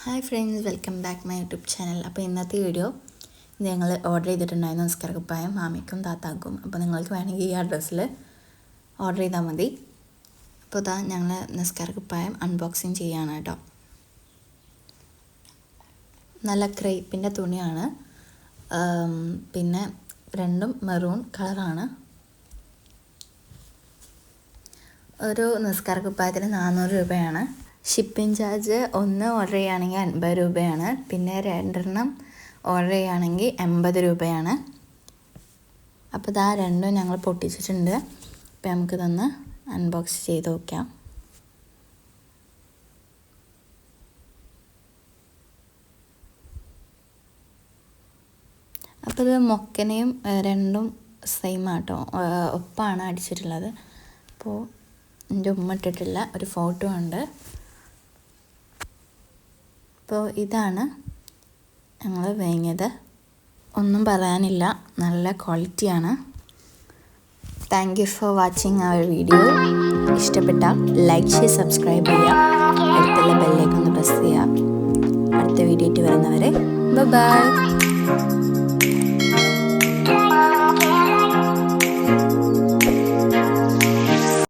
Hi friends, welcome back my YouTube channel. അപ്പോൾ ഇന്നത്തെ video ഞങ്ങൾ ഓർഡർ ചെയ്തിട്ടുണ്ടായിരുന്നു നിസ്കാര കുപ്പായം മാമിക്കും താത്താക്കും. അപ്പോൾ നിങ്ങൾക്ക് വേണമെങ്കിൽ ഈ അഡ്രസ്സിൽ ഓർഡർ ചെയ്താൽ മതി. അപ്പോൾ ഇതാ ഞങ്ങൾ നിസ്കാര കുപ്പായം അൺബോക്സിങ് ചെയ്യാണ് കേട്ടോ. നല്ല ക്രേപ്പിൻ്റെ തുണിയാണ്, പിന്നെ രണ്ടും മെറൂൺ കളറാണ്. ഒരു നിസ്കാര കുപ്പായത്തിന് 400 രൂപയാണ്. ഷിപ്പിംഗ് ചാർജ് ഒന്ന് ഓർഡർ ചെയ്യുകയാണെങ്കിൽ 50 രൂപയാണ്, പിന്നെ 2 ഓർഡർ ചെയ്യുകയാണെങ്കിൽ 80 രൂപയാണ്. അപ്പോൾ ഇതാ രണ്ടും ഞങ്ങൾ പൊട്ടിച്ചിട്ടുണ്ട്. അപ്പോൾ നമുക്കിതൊന്ന് അൺബോക്സ് ചെയ്ത് നോക്കാം. അപ്പോൾ ഇത് മൊക്കനെയും രണ്ടും സെയിം ആട്ടോ, ഒപ്പാണ് അടിച്ചിട്ടുള്ളത്. അപ്പോൾ എൻ്റെ ഉമ്മ ഇട്ടിട്ടുള്ള ഒരു ഫോട്ടോ ഉണ്ട്. അപ്പോൾ ഇതാണ് ഞങ്ങൾ വാങ്ങിയത്. ഒന്നും പറയാനില്ല, നല്ല ക്വാളിറ്റിയാണ്. Thank you for watching our video. ഇഷ്ടപ്പെട്ടാൽ ലൈക്ക് ചെയ്ത് സബ്സ്ക്രൈബ് ചെയ്യുക, അടുത്തുള്ള ബെല്ലേക്ക് ഒന്ന് പ്രസ് ചെയ്യുക. അടുത്ത വീഡിയോ ആയിട്ട് വരുന്നവരെ ബൈ.